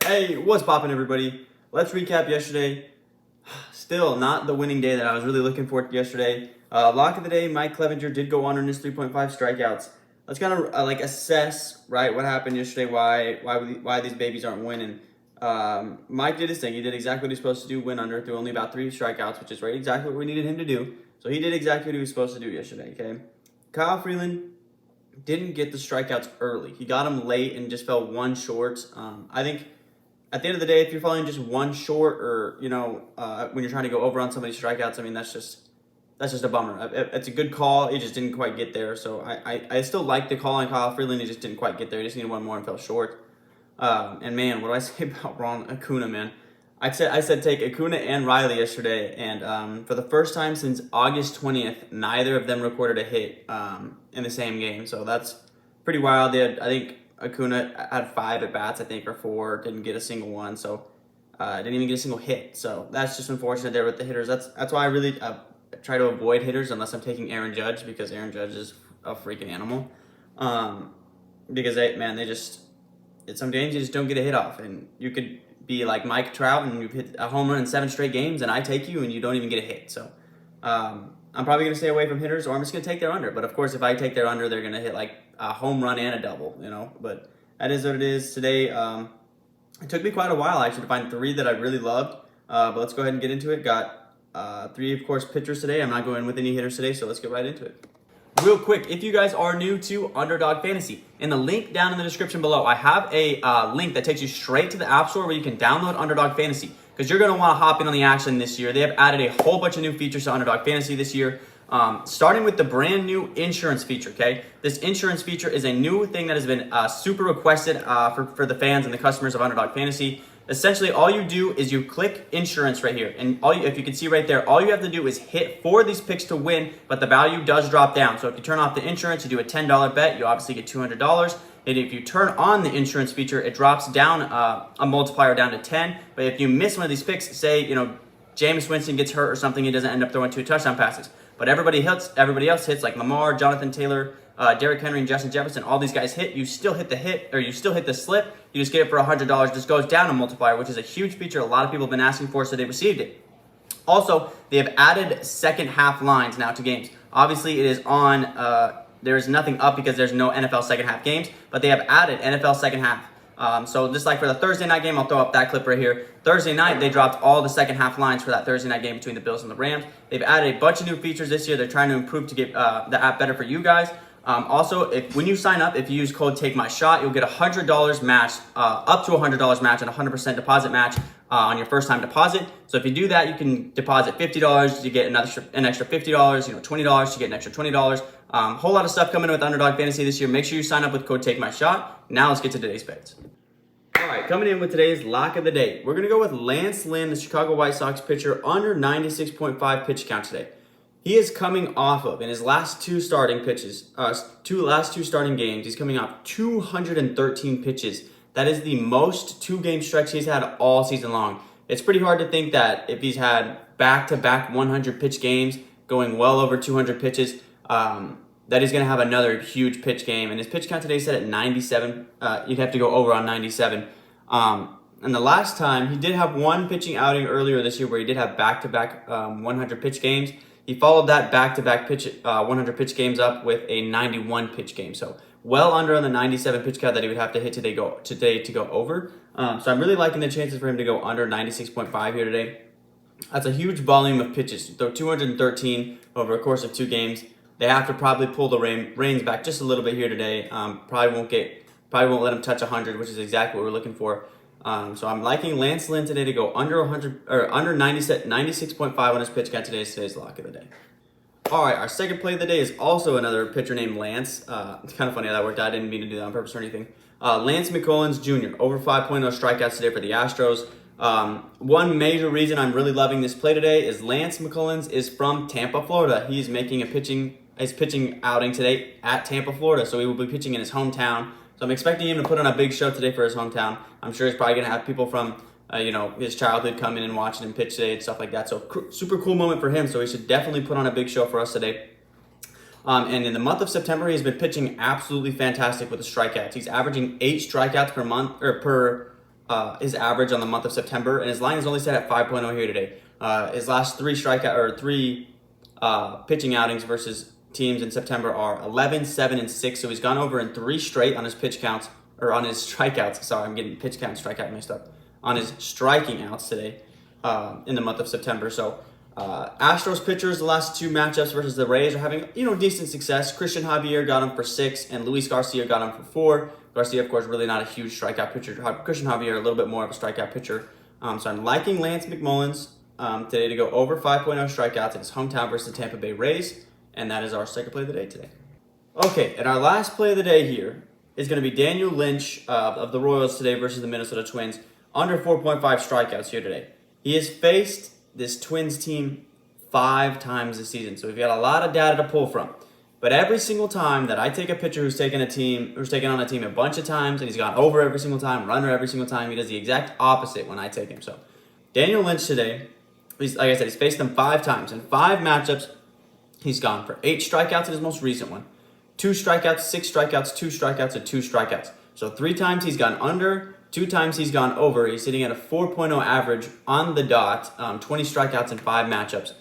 Hey, what's poppin', everybody? Let's recap yesterday. Still not the winning day that I was really looking for yesterday. Lock of the day, Mike Clevenger did go under in his 3.5 strikeouts. Let's kind of assess, right, what happened yesterday, why these babies aren't winning. Mike did his thing. He did exactly what he's supposed to do, win under through only about 3 strikeouts, which is right exactly what we needed him to do. So he did exactly what he was supposed to do yesterday, okay? Kyle Freeland didn't get the strikeouts early. He got them late and just fell one short. I think at the end of the day, if you're falling just one short, or when you're trying to go over on somebody's strikeouts, I mean that's just a bummer. It's a good call. He just didn't quite get there. So I still like the call on Kyle Freeland. He just didn't quite get there. He just needed one more and fell short. And man, what do I say about Ron Acuna, man? I said take Acuna and Riley yesterday, and for the first time since August 20th, neither of them recorded a hit in the same game. So that's pretty wild. They had, I think Acuna had 5 at bats, I think, or 4, didn't get a single one, so didn't even get a single hit. So that's just unfortunate there with the hitters. That's why I really try to avoid hitters unless I'm taking Aaron Judge, because Aaron Judge is a freaking animal. Because some games you just don't get a hit off, and you could be like Mike Trout and you've hit a home run in 7 straight games, and I take you and you don't even get a hit. So I'm probably going to stay away from hitters, or I'm just going to take their under. But of course, if I take their under, they're going to hit like a home run and a double, But that is what it is today. It took me quite a while actually to find 3 that I really loved. But let's go ahead and get into it. Got 3, of course, pitchers today. I'm not going with any hitters today, so let's get right into it. Real quick, if you guys are new to Underdog Fantasy, in the link down in the description below, I have a link that takes you straight to the App Store where you can download Underdog Fantasy, because you're going to want to hop in on the action this year. They have added a whole bunch of new features to Underdog Fantasy this year, starting with the brand new insurance feature, okay? This insurance feature is a new thing that has been super requested for the fans and the customers of Underdog Fantasy. Essentially, all you do is you click insurance right here, and if you can see right there, all you have to do is hit 4 of these picks to win, but the value does drop down. So if you turn off the insurance, you do a $10 bet, you obviously get $200. And if you turn on the insurance feature, it drops down a multiplier down to 10. But if you miss one of these picks, say Jameis Winston gets hurt or something, he doesn't end up throwing 2 touchdown passes. But everybody else hits, like Lamar, Jonathan Taylor, Derrick Henry, and Justin Jefferson. All these guys hit. You still hit the hit, or you still hit the slip. You just get it for $100. Just goes down a multiplier, which is a huge feature a lot of people have been asking for, so they received it. Also, they have added second half lines now to games. Obviously, it is on. There is nothing up because there's no NFL second half games, but they have added NFL second half. So just like for the Thursday night game, I'll throw up that clip right here. Thursday night, they dropped all the second half lines for that Thursday night game between the Bills and the Rams. They've added a bunch of new features this year. They're trying to improve to get the app better for you guys. Also, when you sign up, if you use code TAKEMYSHOT, you'll get $100 match, up to $100 match, and 100% deposit match on your first time deposit. So if you do that, you can deposit $50 to get an extra $50, $20 to get an extra $20. Whole lot of stuff coming with Underdog Fantasy this year. Make sure you sign up with code TAKEMYSHOT. Now let's get to today's bets. All right, coming in with today's lock of the day, we're going to go with Lance Lynn, the Chicago White Sox pitcher, under 96.5 pitch count today. He is coming off of, in his last 2 starting games, he's coming off 213 pitches. That is the most 2-game stretch he's had all season long. It's pretty hard to think that if he's had back-to-back 100-pitch games, going well over 200 pitches, that he's going to have another huge pitch game. And his pitch count today is set at 97. You'd have to go over on 97. And the last time, he did have 1 pitching outing earlier this year where he did have back-to-back 100-pitch games. He followed that back-to-back 100-pitch games up with a 91-pitch game. So well under on the 97 pitch count that he would have to hit today to go over. So I'm really liking the chances for him to go under 96.5 here today. That's a huge volume of pitches. Throw 213 over a course of 2 games. They have to probably pull the reins back just a little bit here today. Probably won't let him touch 100, which is exactly what we're looking for. So I'm liking Lance Lynn today to go under 100 or under 96.5 on his pitch count. Today's lock of the day. All right, our second play of the day is also another pitcher named Lance. It's kind of funny how that worked out. I didn't mean to do that on purpose or anything. Lance McCullers Jr. over 5.0 strikeouts today for the Astros. One major reason I'm really loving this play today is Lance McCullers is from Tampa, Florida. He's making a pitching outing today at Tampa, Florida, so he will be pitching in his hometown. So I'm expecting him to put on a big show today for his hometown. I'm sure he's probably going to have people from his childhood come in and watching him pitch today and stuff like that. So super cool moment for him. So he should definitely put on a big show for us today. And in the month of September, he's been pitching absolutely fantastic with the strikeouts. He's averaging 8 strikeouts per month or his average on the month of September, and his line is only set at 5.0 here today. His last three pitching outings versus teams in September are 11, 7, and 6. So he's gone over in 3 straight on his pitch counts, or on his strikeouts. Sorry, I'm getting pitch count and strikeout mixed up. On his striking outs today in the month of September. So Astros pitchers, the last 2 matchups versus the Rays are having, decent success. Christian Javier got him for 6, and Luis Garcia got him for 4. Garcia, of course, really not a huge strikeout pitcher. Christian Javier, a little bit more of a strikeout pitcher. So I'm liking Lance McMullins today to go over 5.0 strikeouts in his hometown versus the Tampa Bay Rays. And that is our second play of the day today. Okay, and our last play of the day here is going to be Daniel Lynch of the Royals today versus the Minnesota Twins. Under 4.5 strikeouts here today. He has faced this Twins team 5 times this season. So we've got a lot of data to pull from. But every single time that I take a pitcher who's taken on a team a bunch of times, and he's gone over every single time, runner every single time, he does the exact opposite when I take him. So Daniel Lynch today, like I said, he's faced them 5 times. In 5 matchups, he's gone for 8 strikeouts in his most recent one. 2 strikeouts, 6 strikeouts, 2 strikeouts, and 2 strikeouts. So 3 times he's gone under, 2 times he's gone over. He's sitting at a 4.0 average on the dot, 20 strikeouts in 5 matchups.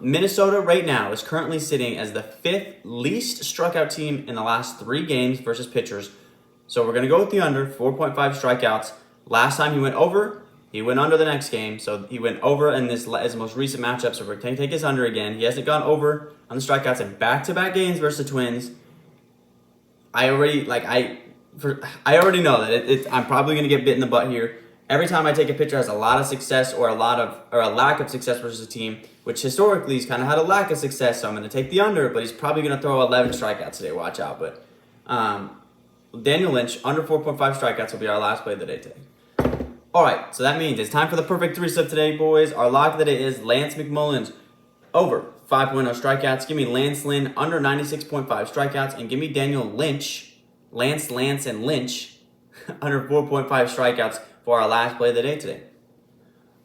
Minnesota right now is currently sitting as the 5th least struck-out team in the last 3 games versus pitchers. So we're going to go with the under, 4.5 strikeouts. Last time he went over, he went under the next game. So he went over in his most recent matchup. So we're going to take his under again. He hasn't gone over on the strikeouts in back-to-back games versus the Twins. I already know that I'm probably going to get bit in the butt here. Every time I take a pitcher has a lot of success or a lack of success versus a team, which historically he's kind of had a lack of success. So I'm going to take the under, but he's probably going to throw 11 strikeouts today. Watch out. But Daniel Lynch, under 4.5 strikeouts will be our last play of the day today. All right, so that means it's time for the perfect 3-step today, boys. Our lock of the day is Lance McMullins, over 5.0 strikeouts. Give me Lance Lynn, under 96.5 strikeouts. And give me Daniel Lynch, Lance, and Lynch, under 4.5 strikeouts for our last play of the day today.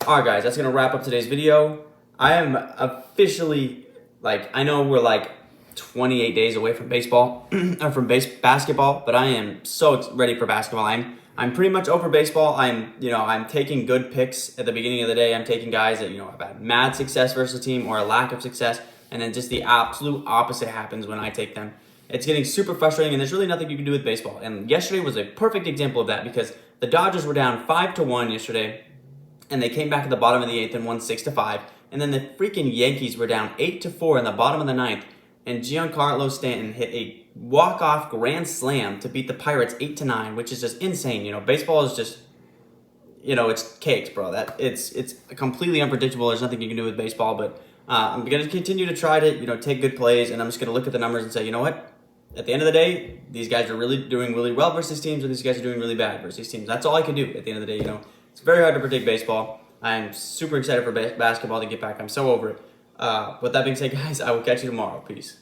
All right, guys, that's going to wrap up today's video. I am officially, I know we're 28 days away from baseball, or from basketball, but I am so ready for basketball. I'm pretty much over baseball. I'm taking good picks at the beginning of the day. I'm taking guys that, have had mad success versus a team or a lack of success, and then just the absolute opposite happens when I take them. It's getting super frustrating, and there's really nothing you can do with baseball. And yesterday was a perfect example of that because the Dodgers were down 5-1 yesterday, and they came back at the bottom of the 8th and won 6-5. And then the freaking Yankees were down 8-4 in the bottom of the 9th, and Giancarlo Stanton hit a walk-off grand slam to beat the Pirates 8-9, which is just insane. Baseball is just, it's cakes, bro. It's completely unpredictable. There's nothing you can do with baseball, but I'm going to continue to try to, take good plays, and I'm just going to look at the numbers and say, you know what? At the end of the day, these guys are really doing really well versus teams, or these guys are doing really bad versus teams. That's all I can do at the end of the day, It's very hard to predict baseball. I'm super excited for basketball to get back. I'm so over it. With that being said, guys, I will catch you tomorrow. Peace.